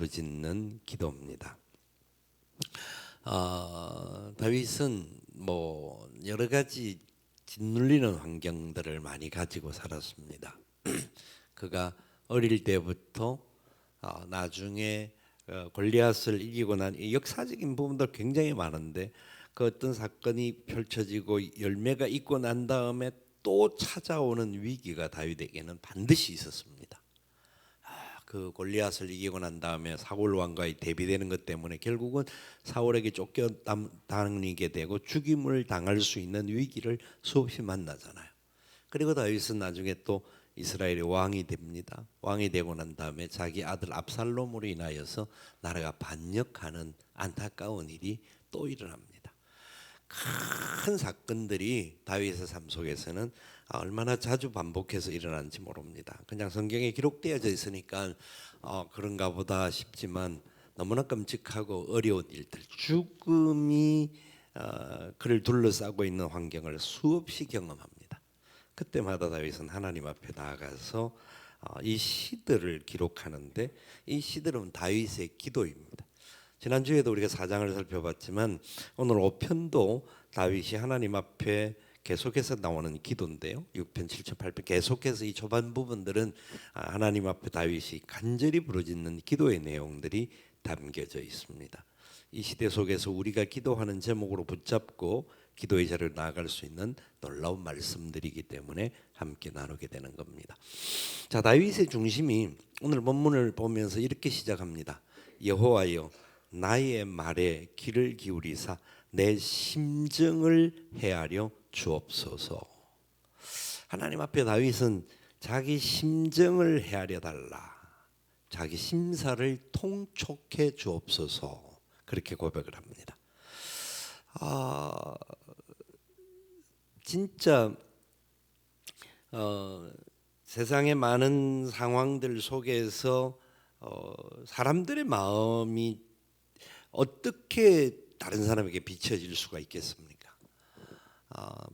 부르짖는 기도입니다. 다윗은 뭐 여러 가지 짓눌리는 환경들을 많이 가지고 살았습니다. 그가 어릴 때부터 나중에 골리앗을 이기고 난 역사적인 부분들 굉장히 많은데 그 어떤 사건이 펼쳐지고 열매가 있고 난 다음에 또 찾아오는 위기가 다윗에게는 반드시 있었습니다. 그 골리앗을 이기고 난 다음에 사울 왕과의 대비되는 것 때문에 결국은 사울에게 쫓겨다니게 되고 죽임을 당할 수 있는 위기를 수없이 만나잖아요. 그리고 다윗은 나중에 또 이스라엘의 왕이 됩니다. 왕이 되고 난 다음에 자기 아들 압살롬으로 인하여서 나라가 반역하는 안타까운 일이 또 일어납니다. 큰 사건들이 다윗의 삶 속에서는 얼마나 자주 반복해서 일어나는지 모릅니다. 그냥 성경에 기록되어져 있으니까 그런가 보다 싶지만 너무나 끔찍하고 어려운 일들, 죽음이 그를 둘러싸고 있는 환경을 수없이 경험합니다. 그때마다 다윗은 하나님 앞에 나아가서 이 시들을 기록하는데 이 시들은 다윗의 기도입니다. 지난주에도 우리가 4장을 살펴봤지만 오늘 5편도 다윗이 하나님 앞에 계속해서 나오는 기도인데요. 6편, 7편, 8편 계속해서 이 초반 부분들은 하나님 앞에 다윗이 간절히 부르짖는 기도의 내용들이 담겨져 있습니다. 이 시대 속에서 우리가 기도하는 제목으로 붙잡고 기도의 자리로 나아갈 수 있는 놀라운 말씀들이기 때문에 함께 나누게 되는 겁니다. 자, 다윗의 중심이 오늘 본문을 보면서 이렇게 시작합니다. 여호와여 나의 말에 귀를 기울이사 내 심정을 헤아려 주옵소서. 하나님 앞에 다윗은 자기 심정을 헤아려 달라, 자기 심사를 통촉해 주옵소서, 그렇게 고백을 합니다. 진짜 세상의 많은 상황들 속에서 사람들의 마음이 어떻게 다른 사람에게 비춰질 수가 있겠습니까?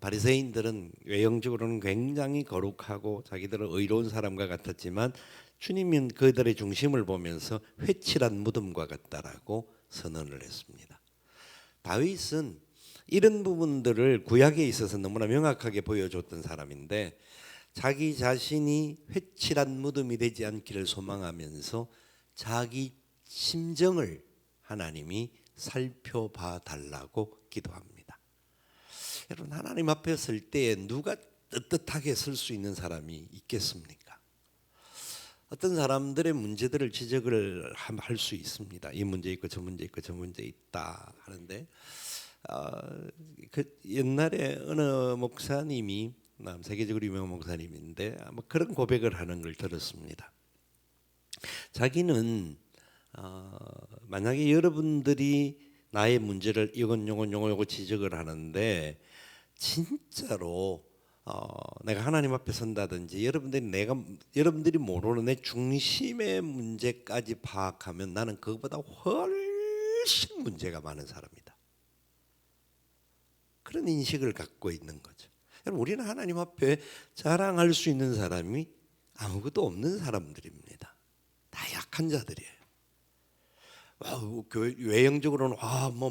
바리새인들은 외형적으로는 굉장히 거룩하고 자기들은 의로운 사람과 같았지만 주님은 그들의 중심을 보면서 회칠한 무덤과 같다라고 선언을 했습니다. 다윗은 이런 부분들을 구약에 있어서 너무나 명확하게 보여줬던 사람인데 자기 자신이 회칠한 무덤이 되지 않기를 소망하면서 자기 심정을 하나님이 살펴봐 달라고 기도합니다. 여러분, 하나님 앞에 설 때에 누가 떳떳하게 설 수 있는 사람이 있겠습니까? 어떤 사람들의 문제들을 지적을 할 수 있습니다. 이 문제 있고 저 문제 있고 저 문제 있다 하는데 그 옛날에 어느 목사님이 세계적으로 유명한 목사님인데 아마 그런 고백을 하는 걸 들었습니다. 자기는 만약에 여러분들이 나의 문제를 이건 요거 지적을 하는데 진짜로 내가 하나님 앞에 선다든지 여러분들이 모르는 내 중심의 문제까지 파악하면 나는 그것보다 훨씬 문제가 많은 사람이다. 그런 인식을 갖고 있는 거죠. 여러분, 우리는 하나님 앞에 자랑할 수 있는 사람이 아무것도 없는 사람들입니다. 다 약한 자들이에요. 외형적으로는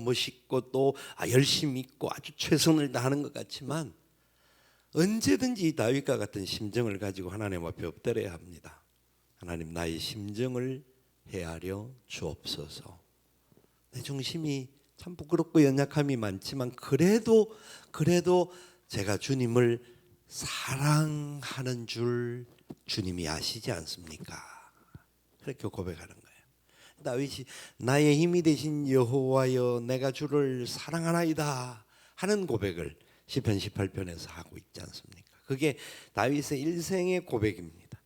멋있고 또 열심히 있고 아주 최선을 다하는 것 같지만 언제든지 다윗과 같은 심정을 가지고 하나님 앞에 엎드려야 합니다. 하나님, 나의 심정을 헤아려 주옵소서. 내 중심이 참 부끄럽고 연약함이 많지만 그래도 제가 주님을 사랑하는 줄 주님이 아시지 않습니까? 그렇게 고백하는 거예요. 다윗이 나의 힘이 되신 여호와여 내가 주를 사랑하나이다 하는 고백을 시편 18편에서 하고 있지 않습니까? 그게 다윗의 일생의 고백입니다.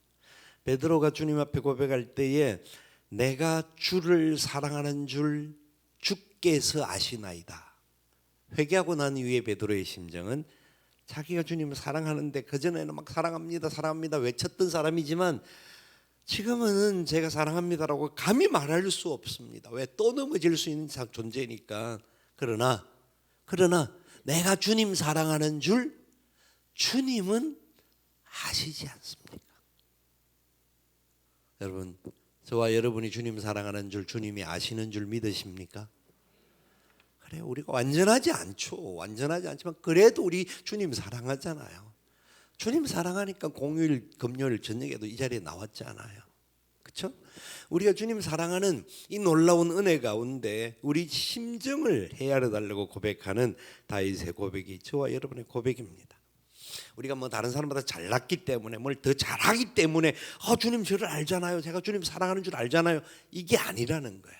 베드로가 주님 앞에 고백할 때에 내가 주를 사랑하는 줄 주께서 아시나이다. 회개하고 난 이후에 베드로의 심정은 자기가 주님을 사랑하는데 그전에는 막 사랑합니다 외쳤던 사람이지만 지금은 제가 사랑합니다라고 감히 말할 수 없습니다. 왜? 또 넘어질 수 있는 존재니까. 그러나 내가 주님 사랑하는 줄 주님은 아시지 않습니까? 여러분, 저와 여러분이 주님 사랑하는 줄 주님이 아시는 줄 믿으십니까? 그래, 우리가 완전하지 않죠. 완전하지 않지만 그래도 우리 주님 사랑하잖아요. 주님 사랑하니까 공휴일, 금요일 저녁에도 이 자리에 나왔잖아요. 그렇죠? 우리가 주님 사랑하는 이 놀라운 은혜 가운데 우리 심정을 헤아려 달라고 고백하는 다윗의 고백이 저와 여러분의 고백입니다. 우리가 뭐 다른 사람보다 잘났기 때문에 뭘 더 잘하기 때문에 주님 저를 알잖아요. 제가 주님 사랑하는 줄 알잖아요. 이게 아니라는 거예요.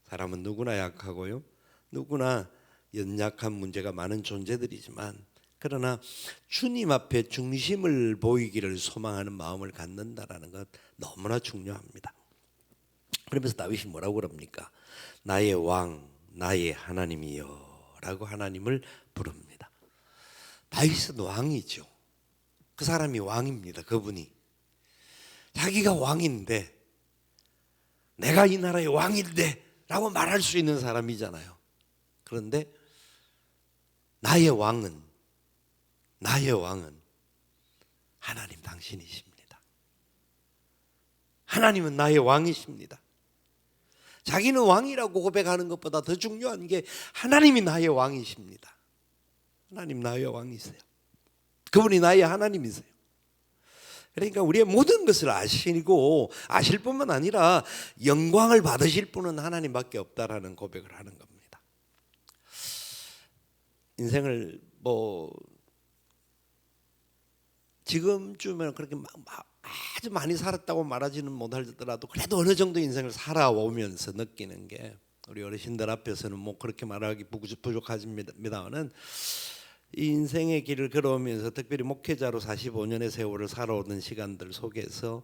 사람은 누구나 약하고요. 누구나 연약한 문제가 많은 존재들이지만 그러나 주님 앞에 중심을 보이기를 소망하는 마음을 갖는다라는 것 너무나 중요합니다. 그러면서 다윗이 뭐라고 그럽니까? 나의 왕, 나의 하나님이여 라고 하나님을 부릅니다. 다윗은 왕이죠. 그 사람이 왕입니다. 그분이 자기가 왕인데 내가 이 나라의 왕인데 라고 말할 수 있는 사람이잖아요. 그런데 나의 왕은 하나님 당신이십니다. 하나님은 나의 왕이십니다. 자기는 왕이라고 고백하는 것보다 더 중요한 게 하나님이 나의 왕이십니다. 하나님 나의 왕이세요. 그분이 나의 하나님이세요. 그러니까 우리의 모든 것을 아시고 아실 뿐만 아니라 영광을 받으실 분은 하나님밖에 없다라는 고백을 하는 겁니다. 인생을 지금쯤에는 그렇게 아주 많이 살았다고 말하지는 못하더라도 그래도 어느 정도 인생을 살아오면서 느끼는 게 우리 어르신들 앞에서는 그렇게 말하기 부족하지만은 이 인생의 길을 걸어오면서 특별히 목회자로 45년의 세월을 살아오는 시간들 속에서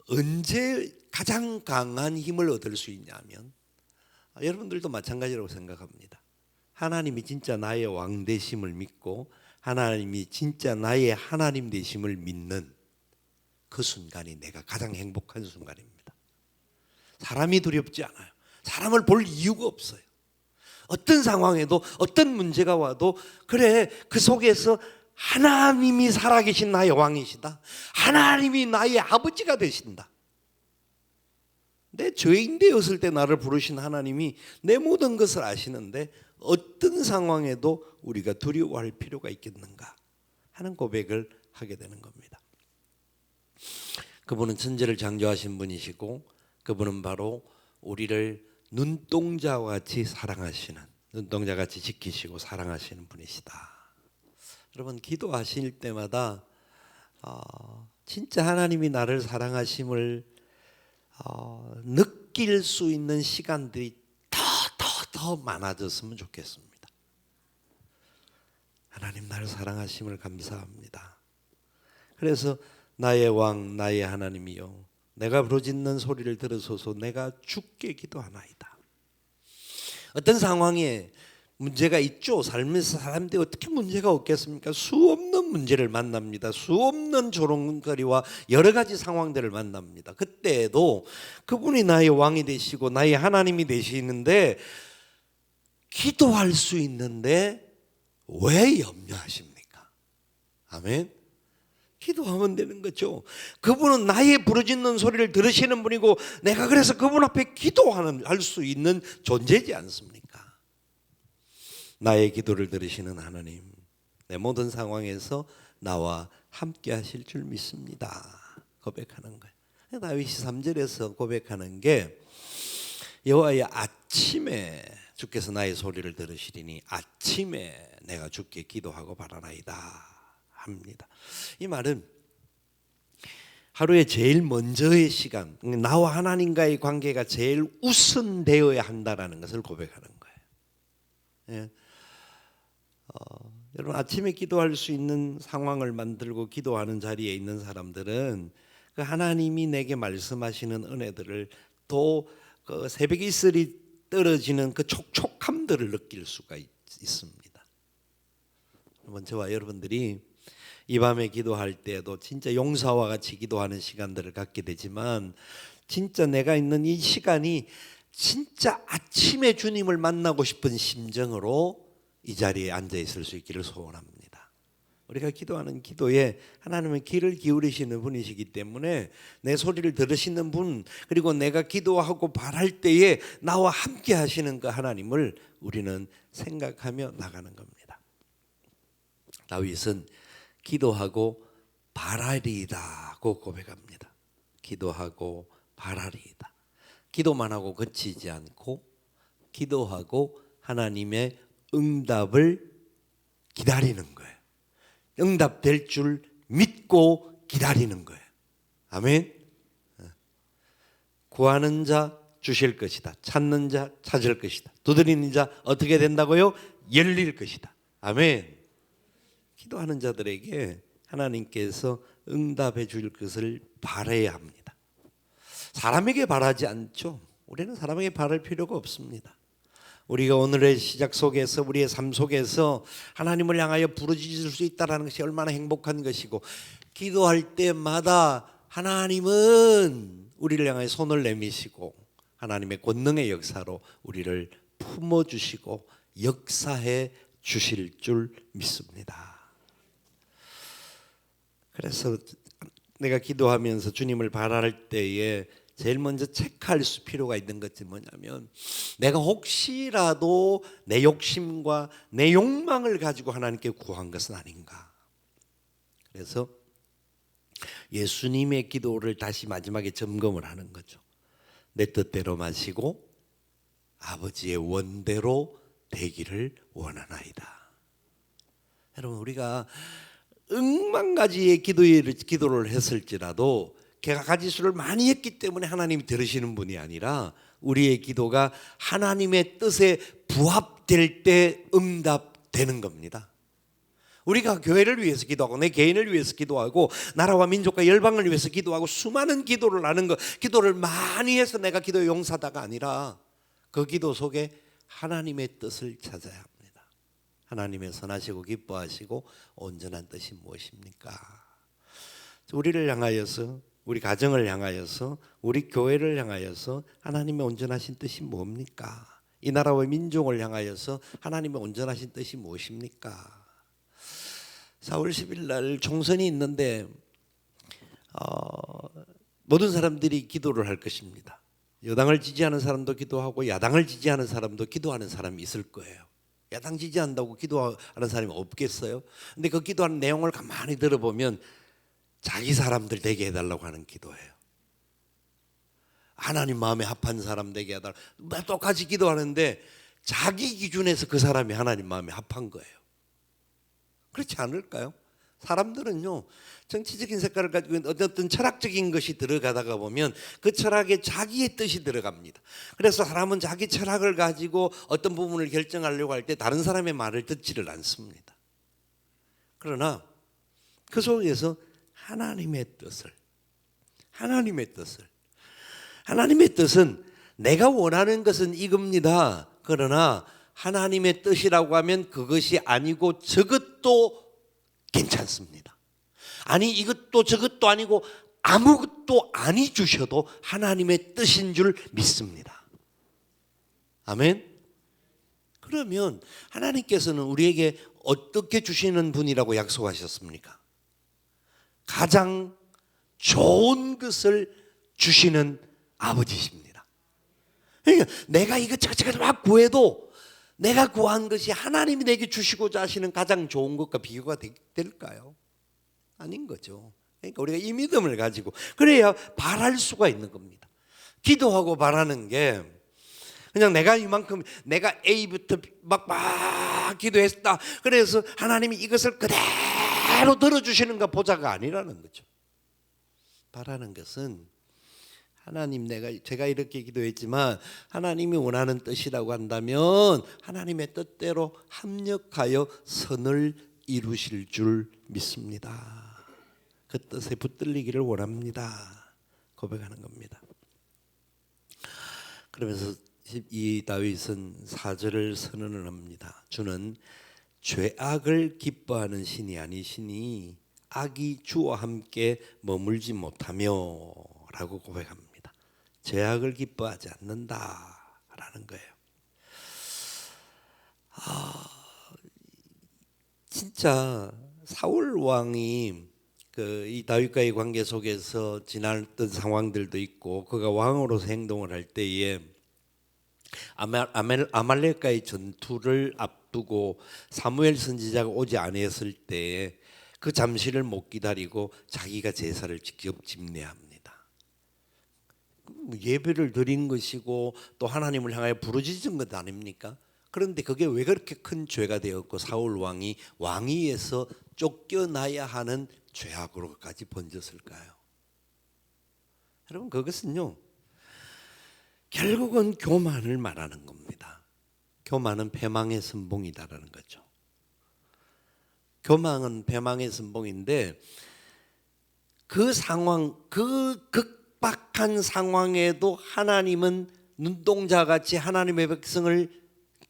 언제 가장 강한 힘을 얻을 수 있냐면 여러분들도 마찬가지라고 생각합니다. 하나님이 진짜 나의 왕 되심을 믿고 하나님이 진짜 나의 하나님 되심을 믿는 그 순간이 내가 가장 행복한 순간입니다. 사람이 두렵지 않아요. 사람을 볼 이유가 없어요. 어떤 상황에도 어떤 문제가 와도 그래 그 속에서 하나님이 살아계신 나의 왕이시다. 하나님이 나의 아버지가 되신다. 내 죄인 되었을 때 나를 부르신 하나님이 내 모든 것을 아시는데 어떤 상황에도 우리가 두려워할 필요가 있겠는가 하는 고백을 하게 되는 겁니다. 그분은 천지를 창조하신 분이시고 그분은 바로 우리를 눈동자와 같이 사랑하시는, 눈동자같이 지키시고 사랑하시는 분이시다. 여러분 기도하실 때마다 진짜 하나님이 나를 사랑하심을 느낄 수 있는 시간들이 더 많아졌으면 좋겠습니다. 하나님 나를 사랑하심을 감사합니다. 그래서 나의 왕 나의 하나님이여 내가 부르짖는 소리를 들으소서. 내가 주께 기도하나이다. 어떤 상황에 문제가 있죠. 삶에서 사람들이 어떻게 문제가 없겠습니까? 수없는 문제를 만납니다. 수없는 조롱거리와 여러 가지 상황들을 만납니다. 그때에도 그분이 나의 왕이 되시고 나의 하나님이 되시는데 기도할 수 있는데 왜 염려하십니까? 아멘. 기도하면 되는 거죠. 그분은 나의 부르짖는 소리를 들으시는 분이고 내가 그래서 그분 앞에 할 수 있는 존재지 않습니까? 나의 기도를 들으시는 하나님, 내 모든 상황에서 나와 함께 하실 줄 믿습니다. 고백하는 거예요. 다윗이 3절에서 고백하는 게 여호와의 아침에 주께서 나의 소리를 들으시리니 아침에 내가 주께 기도하고 바라나이다 합니다. 이 말은 하루에 제일 먼저의 시간, 나와 하나님과의 관계가 제일 우선되어야 한다라는 것을 고백하는 거예요. 예. 여러분 아침에 기도할 수 있는 상황을 만들고 기도하는 자리에 있는 사람들은 그 하나님이 내게 말씀하시는 은혜들을 또 그 새벽 이슬이 떨어지는 그 촉촉함들을 느낄 수가 있습니다. 여러분 저와 여러분들이 이 밤에 기도할 때에도 진짜 용사와 같이 기도하는 시간들을 갖게 되지만 진짜 내가 있는 이 시간이 진짜 아침에 주님을 만나고 싶은 심정으로 이 자리에 앉아 있을 수 있기를 소원합니다. 우리가 기도하는 기도에 하나님은 귀를 기울이시는 분이시기 때문에 내 소리를 들으시는 분, 그리고 내가 기도하고 바랄 때에 나와 함께 하시는 그 하나님을 우리는 생각하며 나가는 겁니다. 다윗은 기도하고 바라리이다고 고백합니다. 기도하고 바라리이다. 기도만 하고 그치지 않고 기도하고 하나님의 응답을 기다리는 거예요. 응답될 줄 믿고 기다리는 거예요. 아멘. 구하는 자 주실 것이다. 찾는 자 찾을 것이다. 두드리는 자 어떻게 된다고요? 열릴 것이다. 아멘. 기도하는 자들에게 하나님께서 응답해 줄 것을 바라야 합니다. 사람에게 바라지 않죠. 우리는 사람에게 바랄 필요가 없습니다. 우리가 오늘의 시작 속에서 우리의 삶 속에서 하나님을 향하여 부르짖을 수 있다는 것이 얼마나 행복한 것이고, 기도할 때마다 하나님은 우리를 향하여 손을 내미시고 하나님의 권능의 역사로 우리를 품어주시고 역사해 주실 줄 믿습니다. 그래서 내가 기도하면서 주님을 바랄 때에 제일 먼저 체크할 필요가 있는 것이 뭐냐면, 내가 혹시라도 내 욕심과 내 욕망을 가지고 하나님께 구한 것은 아닌가. 그래서 예수님의 기도를 다시 마지막에 점검을 하는 거죠. 내 뜻대로 마시고 아버지의 원대로 되기를 원하나이다. 여러분, 우리가 억만 가지의 기도를 했을지라도 걔가 가지수를 많이 했기 때문에 하나님이 들으시는 분이 아니라, 우리의 기도가 하나님의 뜻에 부합될 때 응답되는 겁니다. 우리가 교회를 위해서 기도하고 내 개인을 위해서 기도하고 나라와 민족과 열방을 위해서 기도하고 수많은 기도를 하는 것, 기도를 많이 해서 내가 기도의 용사다가 아니라 그 기도 속에 하나님의 뜻을 찾아야 합니다. 하나님의 선하시고 기뻐하시고 온전한 뜻이 무엇입니까? 우리를 향하여서, 우리 가정을 향하여서, 우리 교회를 향하여서 하나님의 온전하신 뜻이 뭡니까? 이 나라와 민족을 향하여서 하나님의 온전하신 뜻이 무엇입니까? 4월 10일 날 총선이 있는데 모든 사람들이 기도를 할 것입니다. 여당을 지지하는 사람도 기도하고 야당을 지지하는 사람도 기도하는 사람이 있을 거예요. 야당 지지한다고 기도하는 사람이 없겠어요? 근데 그 기도하는 내용을 가만히 들어보면 자기 사람들 되게 해달라고 하는 기도예요. 하나님 마음에 합한 사람 되게 해달라고. 똑같이 기도하는데 자기 기준에서 그 사람이 하나님 마음에 합한 거예요. 그렇지 않을까요? 사람들은요, 정치적인 색깔을 가지고 있는 어떤 철학적인 것이 들어가다가 보면 그 철학에 자기의 뜻이 들어갑니다. 그래서 사람은 자기 철학을 가지고 어떤 부분을 결정하려고 할 때 다른 사람의 말을 듣지를 않습니다. 그러나 그 속에서 하나님의 뜻은 내가 원하는 것은 이겁니다. 그러나 하나님의 뜻이라고 하면 그것이 아니고 저것도 괜찮습니다. 아니, 이것도 저것도 아니고 아무것도 아니 주셔도 하나님의 뜻인 줄 믿습니다. 아멘. 그러면 하나님께서는 우리에게 어떻게 주시는 분이라고 약속하셨습니까? 가장 좋은 것을 주시는 아버지십니다. 그러니까 내가 이것저것 막 구해도 내가 구한 것이 하나님이 내게 주시고자 하시는 가장 좋은 것과 비교가 될까요? 아닌 거죠. 그러니까 우리가 이 믿음을 가지고 그래야 바랄 수가 있는 겁니다. 기도하고 바라는 게 그냥 내가 이만큼 내가 A부터 막 기도했다, 그래서 하나님이 이것을 그대로 들어주시는가 보자가 아니라는 거죠. 바라는 것은 하나님, 제가 이렇게 기도했지만 하나님이 원하는 뜻이라고 한다면 하나님의 뜻대로 합력하여 선을 이루실 줄 믿습니다. 그 뜻에 붙들리기를 원합니다. 고백하는 겁니다. 그러면서 이 다윗은 4절을 선언을 합니다. 주는 죄악을 기뻐하는 신이 아니시니 악이 주와 함께 머물지 못하며 라고 고백합니다. 죄악을 기뻐하지 않는다라는 거예요. 진짜 사울 왕이 이 다윗과의 관계 속에서 지났던 상황들도 있고, 그가 왕으로서 행동을 할 때에 아말렉과의 전투를 앞두고 사무엘 선지자가 오지 아니했을 때에 그 잠시를 못 기다리고 자기가 제사를 직접 집례합니다. 예배를 드린 것이고 또 하나님을 향하여 부르짖은 것 아닙니까? 그런데 그게 왜 그렇게 큰 죄가 되었고 사울 왕이 왕위에서 쫓겨나야 하는 죄악으로까지 번졌을까요? 여러분, 그것은요, 결국은 교만을 말하는 겁니다. 교만은 패망의 선봉이다라는 거죠. 교만은 패망의 선봉인데, 그 상황, 그 극박한 상황에도 하나님은 눈동자같이 하나님의 백성을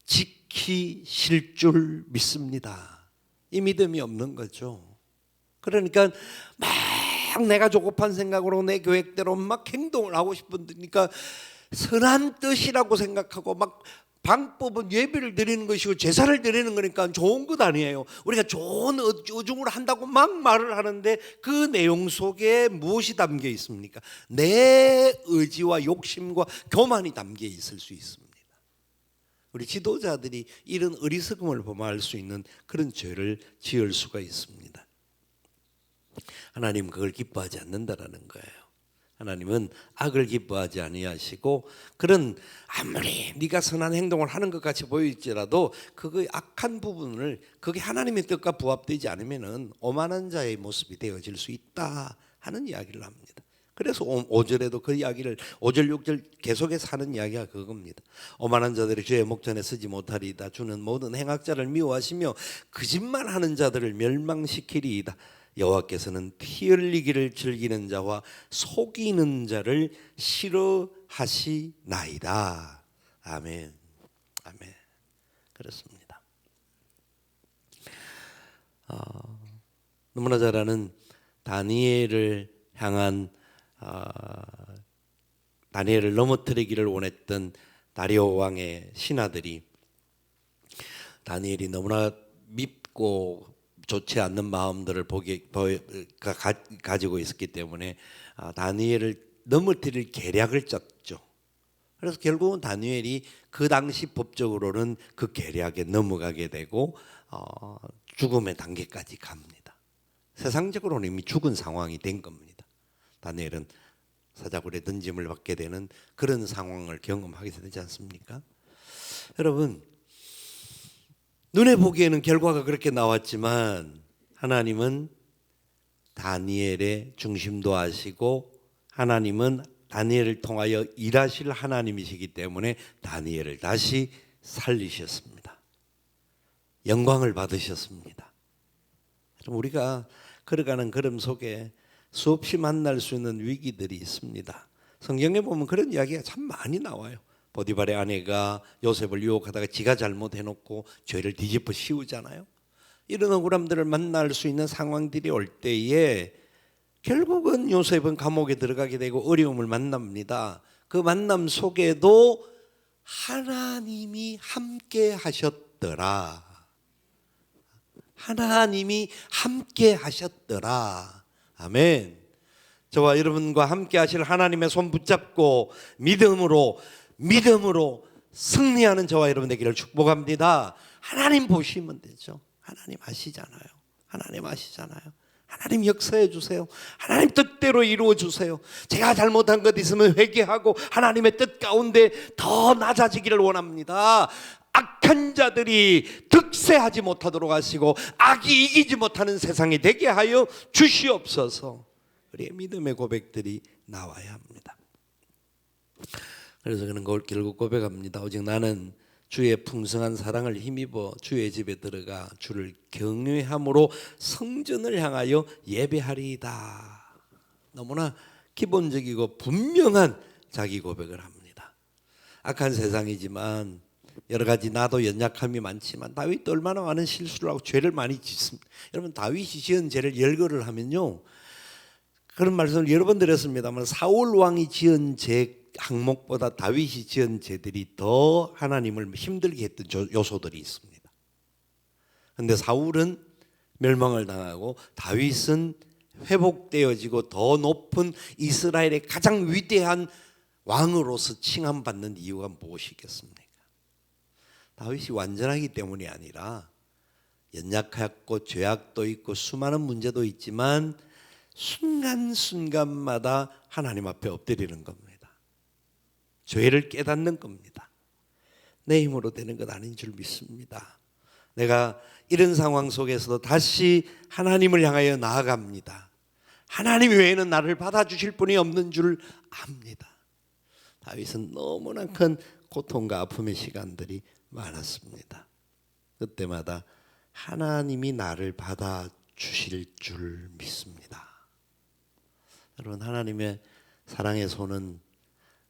지키실 줄 믿습니다. 이 믿음이 없는 거죠. 그러니까 막 내가 조급한 생각으로 내 계획대로 막 행동을 하고 싶으니까 선한 뜻이라고 생각하고 막 방법은 예배를 드리는 것이고 제사를 드리는 거니까 좋은 것 아니에요. 우리가 좋은 의중으로 한다고 막 말을 하는데 그 내용 속에 무엇이 담겨 있습니까? 내 의지와 욕심과 교만이 담겨 있을 수 있습니다. 우리 지도자들이 이런 어리석음을 범할 수 있는 그런 죄를 지을 수가 있습니다. 하나님은 그걸 기뻐하지 않는다라는 거예요. 하나님은 악을 기뻐하지 아니하시고, 그런 아무리 네가 선한 행동을 하는 것 같이 보일지라도 그의 악한 부분을, 그게 하나님의 뜻과 부합되지 않으면은 오만한 자의 모습이 되어질 수 있다 하는 이야기를 합니다. 그래서 5절에도 그 이야기를 5절 6절 계속해서 하는 이야기가 그겁니다. 오만한 자들이 주의 목전에 서지 못하리이다. 주는 모든 행악자를 미워하시며 거짓말하는 자들을 멸망시키리이다. 여호와께서는 피 흘리기를 즐기는 자와 속이는 자를 싫어하시나이다. 아멘. 아멘. 그렇습니다. 너무나 잘 아는 다니엘을 향한 다니엘을 넘어뜨리기를 원했던 다리오 왕의 신하들이 다니엘이 너무나 밉고 좋지 않는 마음들을 가지고 있었기 때문에 다니엘을 넘어뜨릴 계략을 짰죠. 그래서 결국은 다니엘이 그 당시 법적으로는 그 계략에 넘어가게 되고 죽음의 단계까지 갑니다. 세상적으로는 이미 죽은 상황이 된 겁니다. 다니엘은 사자굴에 던짐을 받게 되는 그런 상황을 경험하게 되지 않습니까? 여러분, 눈에 보기에는 결과가 그렇게 나왔지만 하나님은 다니엘의 중심도 아시고 하나님은 다니엘을 통하여 일하실 하나님이시기 때문에 다니엘을 다시 살리셨습니다. 영광을 받으셨습니다. 우리가 걸어가는 걸음 속에 수없이 만날 수 있는 위기들이 있습니다. 성경에 보면 그런 이야기가 참 많이 나와요. 보디발의 아내가 요셉을 유혹하다가 지가 잘못해놓고 죄를 뒤집어 씌우잖아요. 이런 억울함들을 만날 수 있는 상황들이 올 때에 결국은 요셉은 감옥에 들어가게 되고 어려움을 만납니다. 그 만남 속에도 하나님이 함께 하셨더라. 하나님이 함께 하셨더라. 아멘. 저와 여러분과 함께 하실 하나님의 손 붙잡고 믿음으로 승리하는 저와 여러분 되기를 축복합니다. 하나님 보시면 되죠. 하나님 아시잖아요. 하나님 아시잖아요. 하나님 역사해 주세요. 하나님 뜻대로 이루어 주세요. 제가 잘못한 것 있으면 회개하고 하나님의 뜻 가운데 더 낮아지기를 원합니다. 악한 자들이 득세하지 못하도록 하시고 악이 이기지 못하는 세상이 되게 하여 주시옵소서. 우리의 믿음의 고백들이 나와야 합니다. 그래서 그는 결국 고백합니다. 오직 나는 주의 풍성한 사랑을 힘입어 주의 집에 들어가 주를 경외함으로 성전을 향하여 예배하리이다. 너무나 기본적이고 분명한 자기 고백을 합니다. 악한 세상이지만 여러 가지 나도 연약함이 많지만 다윗도 얼마나 많은 실수를 하고 죄를 많이 짓습니다. 여러분, 다윗이 지은 죄를 열거를 하면요, 그런 말씀을 여러 번 드렸습니다만 사울 왕이 지은 죄 항목보다 다윗이 지은 죄들이 더 하나님을 힘들게 했던 요소들이 있습니다. 그런데 사울은 멸망을 당하고 다윗은 회복되어지고 더 높은 이스라엘의 가장 위대한 왕으로서 칭함받는 이유가 무엇이겠습니까? 다윗이 완전하기 때문이 아니라 연약했고 죄악도 있고 수많은 문제도 있지만 순간순간마다 하나님 앞에 엎드리는 겁니다. 죄를 깨닫는 겁니다. 내 힘으로 되는 것 아닌 줄 믿습니다. 내가 이런 상황 속에서도 다시 하나님을 향하여 나아갑니다. 하나님 외에는 나를 받아주실 분이 없는 줄 압니다. 다윗은 너무나 큰 고통과 아픔의 시간들이 많았습니다. 그때마다 하나님이 나를 받아주실 줄 믿습니다. 여러분, 하나님의 사랑의 손은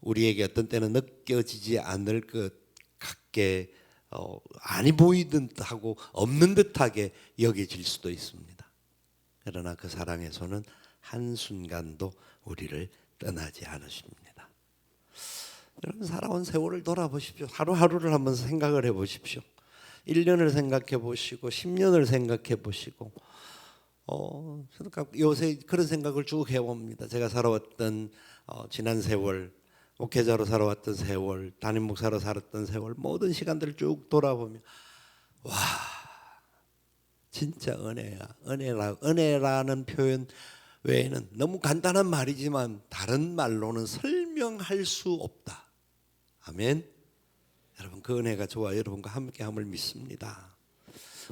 우리에게 어떤 때는 느껴지지 않을 것 같게 아니 보이는 듯하고 없는 듯하게 여겨질 수도 있습니다. 그러나 그 사랑의 손은 한순간도 우리를 떠나지 않으십니다. 여러분, 살아온 세월을 돌아보십시오. 하루하루를 한번 생각을 해보십시오. 1년을 생각해 보시고 10년을 생각해 보시고 요새 그런 생각을 쭉 해봅니다. 제가 살아왔던 지난 세월, 목회자로 살아왔던 세월, 담임 목사로 살았던 세월, 모든 시간들을 쭉 돌아보면 와, 진짜 은혜라는 표현 외에는 너무 간단한 말이지만 다른 말로는 설명할 수 없다. 아멘. 여러분, 그 은혜가 저와 여러분과 함께함을 믿습니다.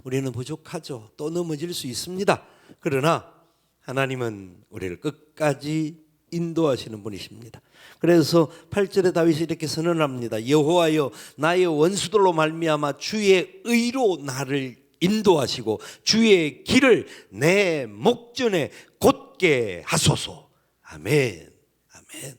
우리는 부족하죠. 또 넘어질 수 있습니다. 그러나 하나님은 우리를 끝까지 인도하시는 분이십니다. 그래서 8절에 다윗이 이렇게 선언합니다. 여호와여, 나의 원수들로 말미암아 주의 의로 나를 인도하시고 주의 길을 내 목전에 곧게 하소서. 아멘. 아멘.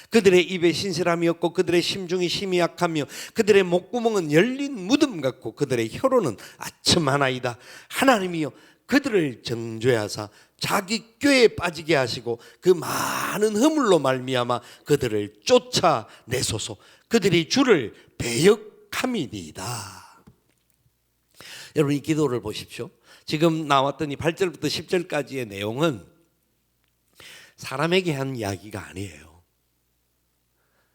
그들의 입에 신실함이 없고 그들의 심중이 심히 약하며 그들의 목구멍은 열린 무덤 같고 그들의 혀로는 아첨하나이다. 하나님이여, 그들을 정죄하사 자기 꾀에 빠지게 하시고 그 많은 허물로 말미암아 그들을 쫓아내소서. 그들이 주를 배역함이니이다. 여러분, 이 기도를 보십시오. 지금 나왔던 이 8절부터 10절까지의 내용은 사람에게 한 이야기가 아니에요.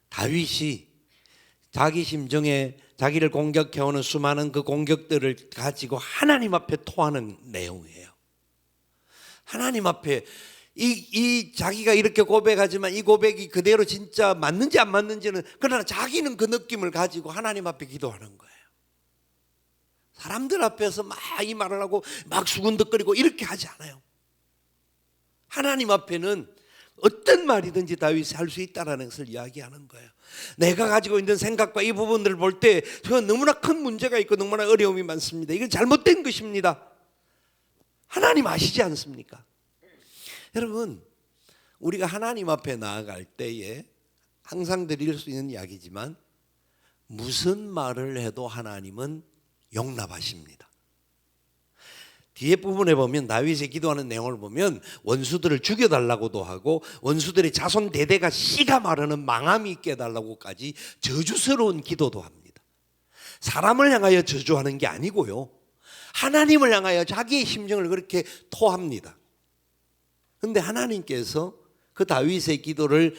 다윗이 자기 심정에 자기를 공격해오는 수많은 그 공격들을 가지고 하나님 앞에 토하는 내용이에요. 하나님 앞에 이 자기가 이렇게 고백하지만 이 고백이 그대로 진짜 맞는지 안 맞는지는, 그러나 자기는 그 느낌을 가지고 하나님 앞에 기도하는 거예요. 사람들 앞에서 막 이 말을 하고 막 수근덕거리고 이렇게 하지 않아요. 하나님 앞에는 어떤 말이든지 다윗이 할 수 있다라는 것을 이야기하는 거예요. 내가 가지고 있는 생각과 이 부분들을 볼 때 저는 너무나 큰 문제가 있고 너무나 어려움이 많습니다. 이건 잘못된 것입니다. 하나님 아시지 않습니까? 여러분, 우리가 하나님 앞에 나아갈 때에 항상 드릴 수 있는 이야기지만 무슨 말을 해도 하나님은 용납하십니다. 뒤에 부분에 보면 다윗이 기도하는 내용을 보면 원수들을 죽여달라고도 하고 원수들의 자손 대대가 씨가 마르는 망함이 있게 해달라고까지 저주스러운 기도도 합니다. 사람을 향하여 저주하는 게 아니고요, 하나님을 향하여 자기의 심정을 그렇게 토합니다. 그런데 하나님께서 그 다윗의 기도를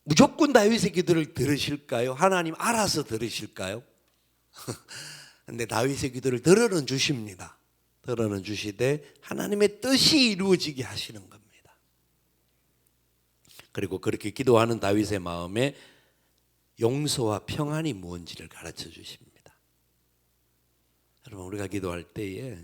무조건 다윗의 기도를 들으실까요? 하나님 알아서 들으실까요? 근데 다윗의 기도를 들어는 주십니다. 들어는 주시되 하나님의 뜻이 이루어지게 하시는 겁니다. 그리고 그렇게 기도하는 다윗의 마음에 용서와 평안이 무엇인지를 가르쳐 주십니다. 여러분, 우리가 기도할 때에,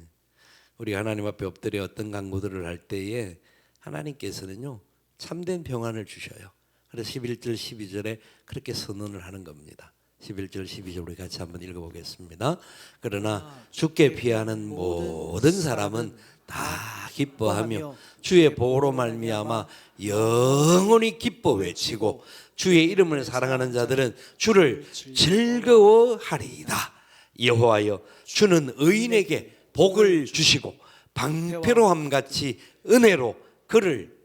우리 하나님 앞에 엎드려 어떤 간구들을 할 때에 하나님께서는요, 참된 평안을 주셔요. 그래서 11절 12절에 그렇게 선언을 하는 겁니다. 11절 12절 우리 같이 한번 읽어보겠습니다. 그러나 주께 피하는 모든 사람은 다 기뻐하며 주의 보호로 말미암아 영원히 기뻐 외치고 주의 이름을 사랑하는 자들은 주를 즐거워하리이다. 여호와여, 주는 의인에게 복을 주시고 방패로함같이 은혜로 그를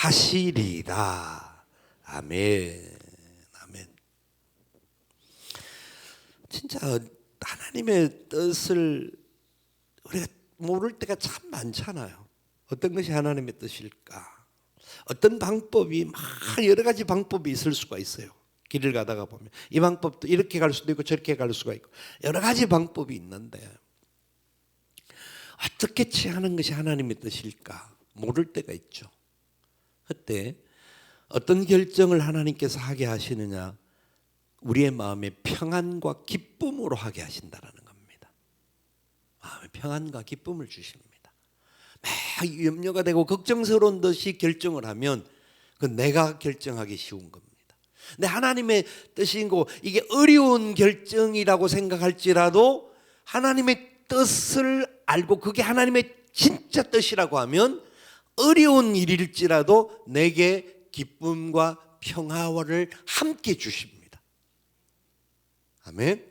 호위하시리이다. 아멘. 진짜 하나님의 뜻을 우리가 모를 때가 참 많잖아요. 어떤 것이 하나님의 뜻일까? 어떤 방법이 막 여러 가지 방법이 있을 수가 있어요. 길을 가다가 보면 이 방법도 이렇게 갈 수도 있고 저렇게 갈 수가 있고 여러 가지 방법이 있는데 어떻게 취하는 것이 하나님의 뜻일까? 모를 때가 있죠. 그때 어떤 결정을 하나님께서 하게 하시느냐? 우리의 마음에 평안과 기쁨으로 하게 하신다라는 겁니다. 마음에 평안과 기쁨을 주십니다. 막 염려가 되고 걱정스러운 듯이 결정을 하면 그건 내가 결정하기 쉬운 겁니다. 근데 하나님의 뜻인 거 이게 어려운 결정이라고 생각할지라도 하나님의 뜻을 알고 그게 하나님의 진짜 뜻이라고 하면 어려운 일일지라도 내게 기쁨과 평화를 함께 주십니다. 아멘.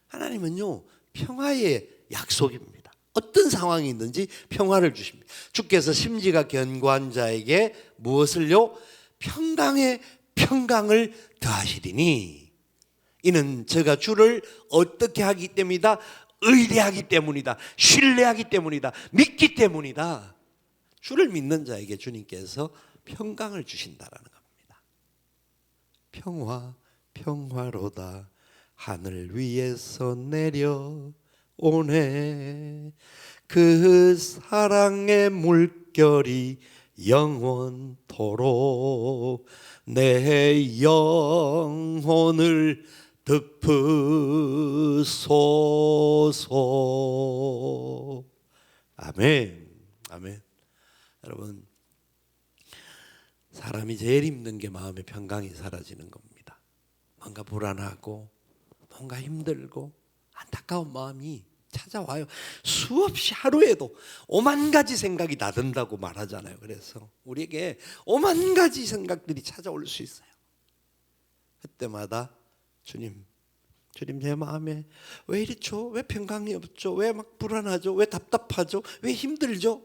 하나님은요 평화의 약속입니다. 어떤 상황이 있는지 평화를 주십니다. 주께서 심지가 견고한 자에게 무엇을요? 평강의 평강을 더하시리니 이는 제가 주를 어떻게 하기 때문이다? 의뢰하기 때문이다. 신뢰하기 때문이다. 믿기 때문이다. 주를 믿는 자에게 주님께서 평강을 주신다라는 겁니다. 평화 평화로다 하늘 위에서 내려오네 그 사랑의 물결이 영원토록 내 영혼을 덮으소서. 아멘. 아멘. 여러분, 사람이 제일 힘든 게 마음의 평강이 사라지는 겁니다. 뭔가 불안하고 뭔가 힘들고 안타까운 마음이 찾아와요. 수없이 하루에도 5만 가지 생각이 나든다고 말하잖아요. 그래서 우리에게 5만 가지 생각들이 찾아올 수 있어요. 그때마다 주님 제 마음에 왜 이렇죠? 왜 평강이 없죠? 왜 막 불안하죠? 왜 답답하죠? 왜 힘들죠?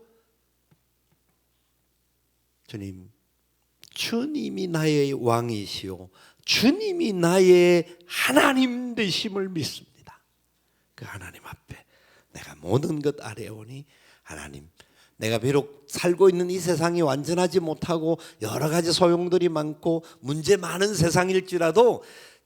주님이 나의 왕이시오. 주님이 나의 하나님 되심을 믿습니다. 그 하나님 앞에 내가 모든 것 아뢰오니 하나님, 내가 비록 살고 있는 이 세상이 완전하지 못하고 여러 가지 소용돌이 많고 문제 많은 세상일지라도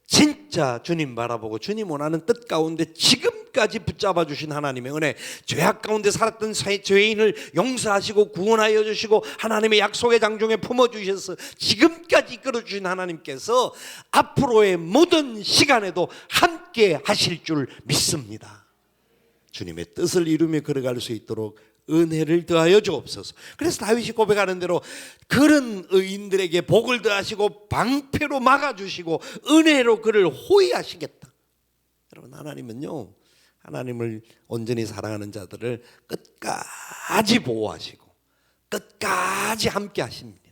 진짜 주님 바라보고 주님 원하는 뜻 가운데 지금까지 붙잡아 주신 하나님의 은혜, 죄악 가운데 살았던 죄인을 용서하시고 구원하여 주시고 하나님의 약속의 장중에 품어주셔서 지금까지 이끌어 주신 하나님께서 앞으로의 모든 시간에도 함께 하실 줄 믿습니다. 주님의 뜻을 이루며 걸어갈 수 있도록 은혜를 더하여 주옵소서. 그래서 다윗이 고백하는 대로 그런 의인들에게 복을 더하시고 방패로 막아주시고 은혜로 그를 호위하시겠다. 여러분, 하나님은요, 하나님을 온전히 사랑하는 자들을 끝까지 보호하시고 끝까지 함께 하십니다.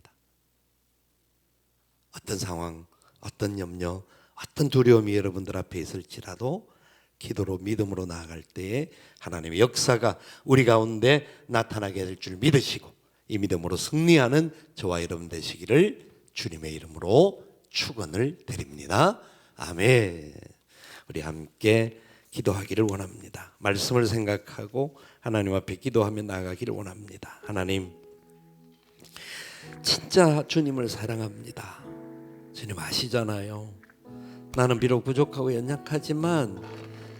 어떤 상황, 어떤 염려, 어떤 두려움이 여러분들 앞에 있을지라도 기도로 믿음으로 나아갈 때에 하나님의 역사가 우리 가운데 나타나게 될 줄 믿으시고 이 믿음으로 승리하는 저와 여러분 되시기를 주님의 이름으로 축원을 드립니다. 아멘. 우리 함께 기도하기를 원합니다. 말씀을 생각하고 하나님 앞에 기도하며 나아가기를 원합니다. 하나님, 진짜 주님을 사랑합니다. 주님 아시잖아요. 나는 비록 부족하고 연약하지만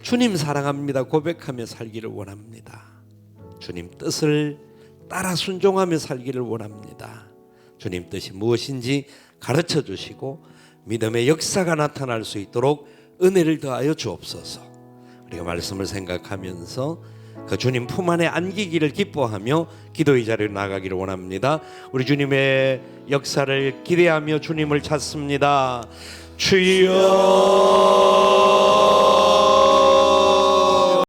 주님 사랑합니다 고백하며 살기를 원합니다. 주님 뜻을 따라 순종하며 살기를 원합니다. 주님 뜻이 무엇인지 가르쳐 주시고 믿음의 역사가 나타날 수 있도록 은혜를 더하여 주옵소서. 우리가 말씀을 생각하면서 그 주님 품 안에 안기기를 기뻐하며 기도의 자리로 나가기를 원합니다. 우리 주님의 역사를 기대하며 주님을 찾습니다. 주여